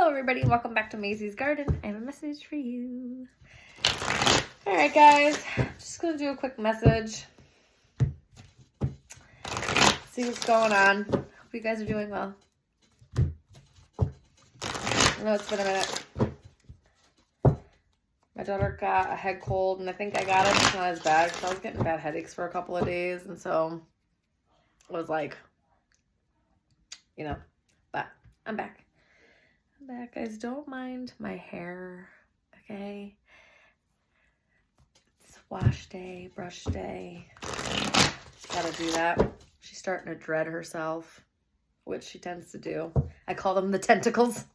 everybody, welcome back to Mazysgarden. I have a message for you. Alright guys, just gonna do a quick message. See what's going on. Hope you guys are doing well. I know it's been a minute. My daughter got a head cold and I think I got it. It's not as bad because I was getting bad headaches for a couple of days, and so I was like, you know, but I'm back. Guys, don't mind my hair, okay? It's wash day, brush day. Gotta do that. She's starting to dread herself, which she tends to do. I call them the tentacles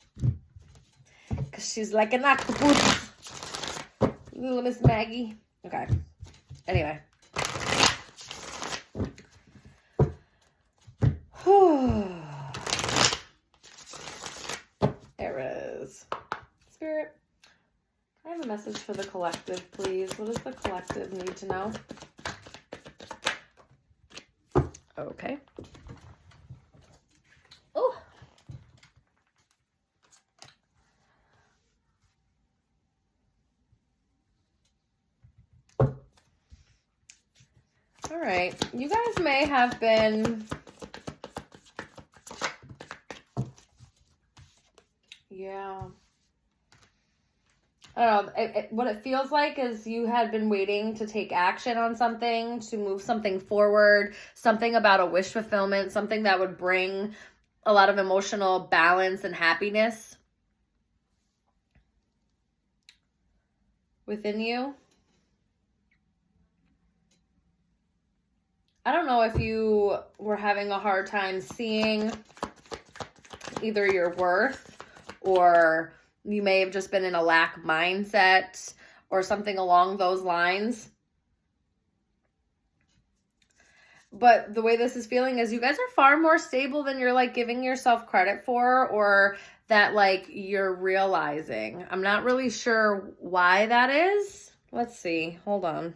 because she's like an octopus. Little Miss Maggie. Okay. Anyway. There it is. Spirit, I have a message for the collective, please. What does the collective need to know? Okay. Oh. All right. You guys may have been... Yeah. I don't know. What it feels like is you had been waiting to take action on something, to move something forward, something about a wish fulfillment, something that would bring a lot of emotional balance and happiness within you. I don't know if you were having a hard time seeing either your worth, or you may have just been in a lack mindset or something along those lines. But the way this is feeling is you guys are far more stable than you're like giving yourself credit for, or that like you're realizing. I'm not really sure why that is. Let's see. Hold on.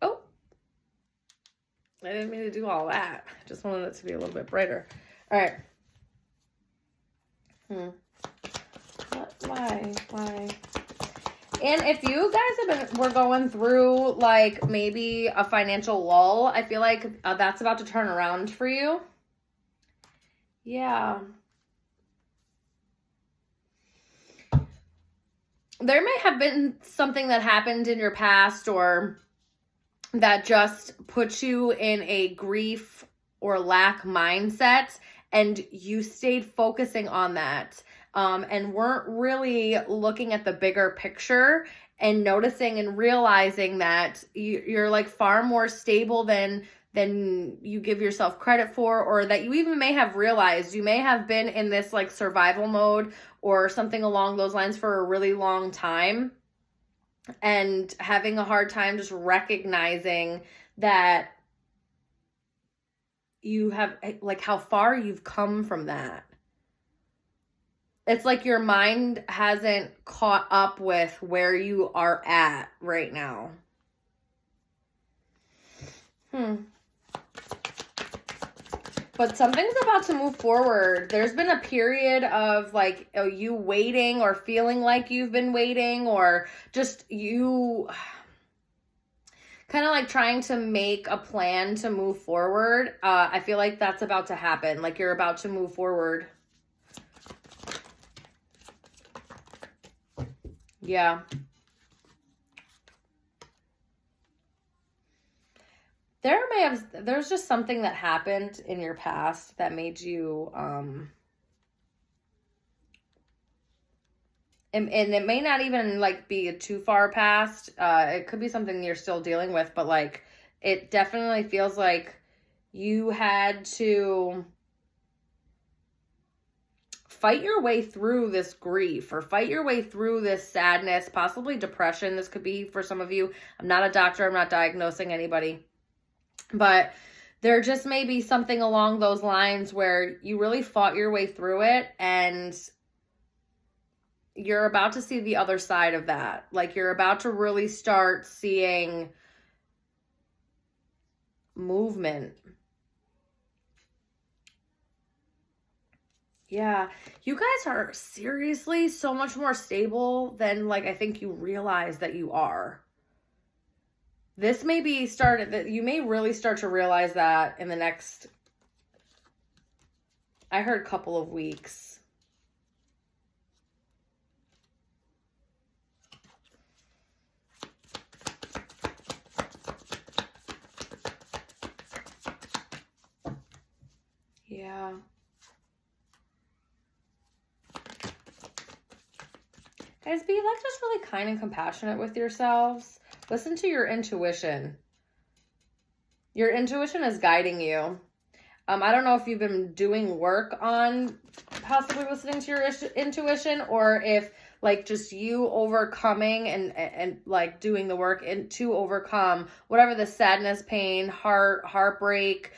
Oh, I didn't mean to do all that. I just wanted it to be a little bit brighter. All right. Why? And if you guys were going through like maybe a financial lull, I feel like that's about to turn around for you. Yeah. There may have been something that happened in your past or that just puts you in a grief or lack mindset, and you stayed focusing on that and weren't really looking at the bigger picture and noticing and realizing that you're like far more stable than you give yourself credit for, or that you even may have realized. You may have been in this like survival mode or something along those lines for a really long time, and having a hard time just recognizing that you have like how far you've come from that. It's like your mind hasn't caught up with where you are at right now. But something's about to move forward. There's been a period of like you waiting, or feeling like you've been waiting, or just you kind of like trying to make a plan to move forward. I feel like that's about to happen. Like you're about to move forward. Yeah. There's just something that happened in your past that made you, and it may not even like be too far past. It could be something you're still dealing with, but like it definitely feels like you had to fight your way through this grief, or fight your way through this sadness, possibly depression. This could be for some of you. I'm not a doctor. I'm not diagnosing anybody, but there just may be something along those lines where you really fought your way through it, and you're about to see the other side of that. Like you're about to really start seeing movement. Yeah. You guys are seriously so much more stable than like I think you realize that you are. This may be started that you may really start to realize that in the next, I heard, couple of weeks. Yeah. Guys, be like just really kind and compassionate with yourselves. Listen to your intuition. Your intuition is guiding you. I don't know if you've been doing work on possibly listening to your intuition, or if like just you overcoming and like doing the work and to overcome whatever the sadness, pain, heartbreak,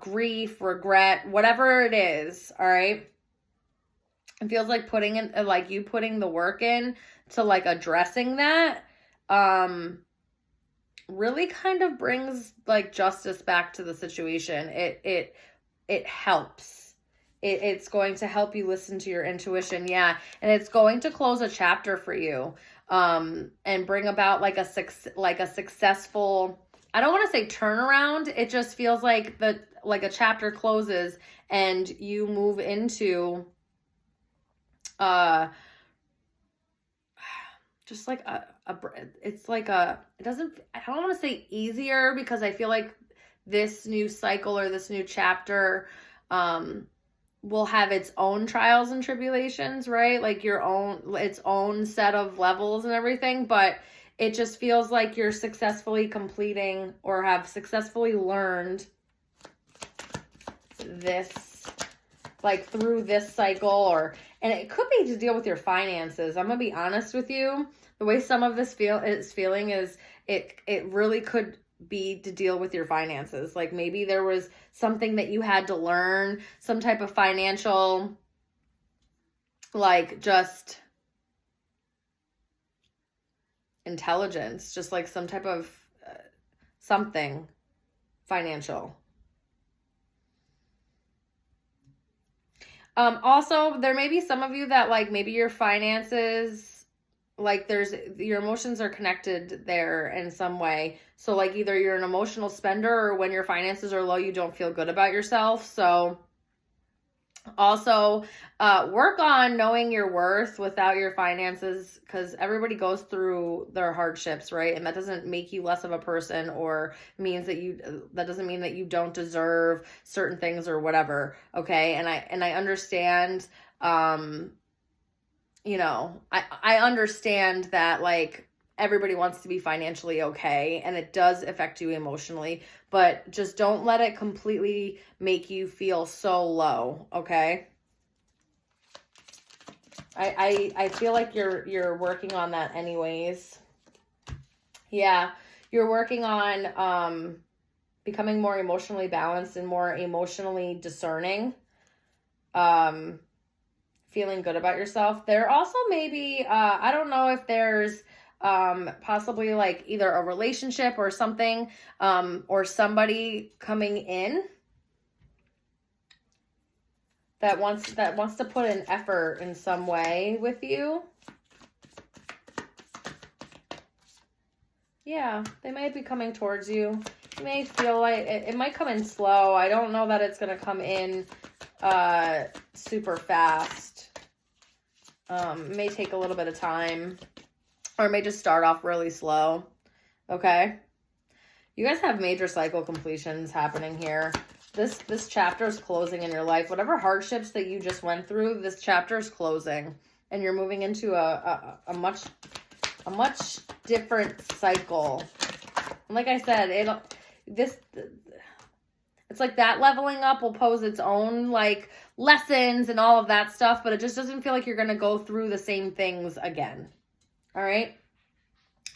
grief, regret, whatever it is. All right. It feels like putting the work in to like addressing that, really kind of brings like justice back to the situation. It helps. It's going to help you listen to your intuition. Yeah. And it's going to close a chapter for you, and bring about like a successful, I don't want to say turnaround. It just feels like a chapter closes and you move into, just like it's like I don't want to say easier, because I feel like this new cycle or this new chapter will have its own trials and tribulations, right? Like its own set of levels and everything, but it just feels like you're successfully completing or have successfully learned this, like through this cycle, and it could be to deal with your finances. I'm gonna be honest with you. The way some of this feeling is it really could be to deal with your finances. Like maybe there was something that you had to learn, some type of financial, like just intelligence, just like some type of something financial. Also, there may be some of you that like maybe your finances, like your emotions are connected there in some way. So like either you're an emotional spender, or when your finances are low, you don't feel good about yourself. So also work on knowing your worth without your finances, because everybody goes through their hardships, right? And that doesn't make you less of a person, or that doesn't mean that you don't deserve certain things or whatever. Okay. And I understand, I understand that like everybody wants to be financially okay, and it does affect you emotionally, but just don't let it completely make you feel so low. Okay. I feel like you're working on that anyways. Yeah. You're working on, becoming more emotionally balanced and more emotionally discerning. Feeling good about yourself. There also maybe, I don't know if there's possibly like either a relationship or something, or somebody coming in that wants to put an effort in some way with you. Yeah, they might be coming towards you. You may feel like it might come in slow. I don't know that it's going to come in super fast. It may take a little bit of time, or it may just start off really slow. Okay. You guys have major cycle completions happening here. This chapter is closing in your life. Whatever hardships that you just went through, this chapter is closing, and you're moving into a much different cycle. And like I said, it's like that leveling up will pose its own like lessons and all of that stuff, but it just doesn't feel like you're going to go through the same things again. All right.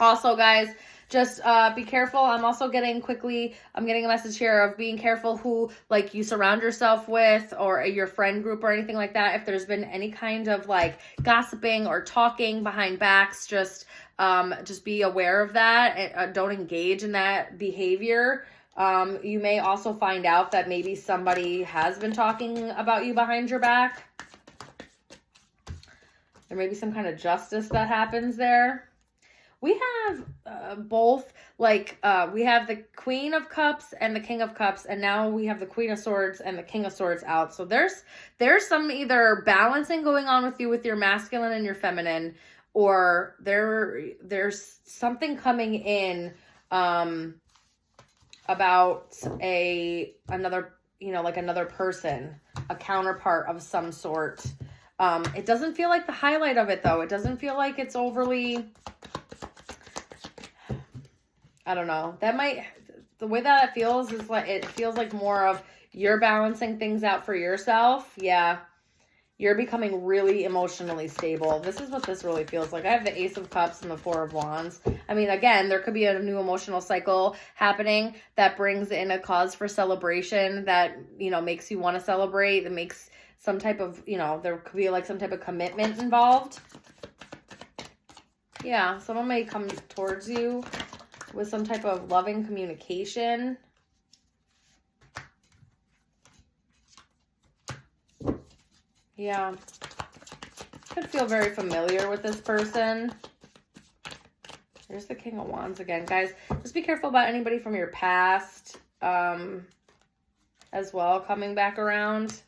Also, guys, just be careful. I'm getting a message here of being careful who like you surround yourself with, or your friend group or anything like that. If there's been any kind of like gossiping or talking behind backs, just be aware of that. Don't engage in that behavior. You may also find out that maybe somebody has been talking about you behind your back. There may be some kind of justice that happens there. We have both, like, we have the Queen of Cups and the King of Cups, and now we have the Queen of Swords and the King of Swords out. So there's some either balancing going on with you with your masculine and your feminine, or there's something coming in about another, you know, like another person, a counterpart of some sort. It doesn't feel like the highlight of it, though. It doesn't feel like it's overly, I don't know. The way that it feels is like, it feels like more of you're balancing things out for yourself. Yeah. You're becoming really emotionally stable. This is what this really feels like. I have the Ace of Cups and the Four of Wands. I mean, again, there could be a new emotional cycle happening that brings in a cause for celebration that, you know, makes you want to celebrate, that makes some type of, you know, there could be like some type of commitment involved. Yeah, someone may come towards you with some type of loving communication. Yeah. Could feel very familiar with this person. There's the King of Wands again. Guys, just be careful about anybody from your past as well coming back around.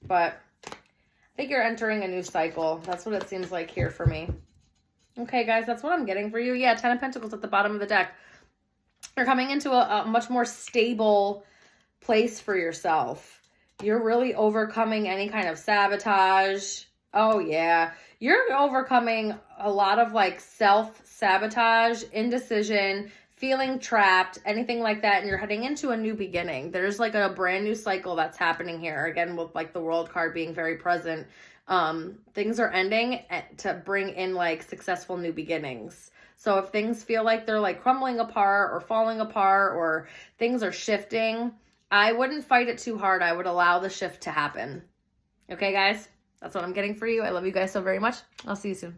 But I think you're entering a new cycle. That's what it seems like here for me. Okay, guys, that's what I'm getting for you. Yeah, Ten of Pentacles at the bottom of the deck. You're coming into a much more stable place for yourself. You're really overcoming any kind of sabotage. Oh, yeah. You're overcoming a lot of like self-sabotage, indecision, feeling trapped, anything like that. And you're heading into a new beginning. There's like a brand new cycle that's happening here. Again, with like the World card being very present. Things are ending to bring in like successful new beginnings. So if things feel like they're like crumbling apart or falling apart or things are shifting, I wouldn't fight it too hard. I would allow the shift to happen. Okay, guys? That's what I'm getting for you. I love you guys so very much. I'll see you soon.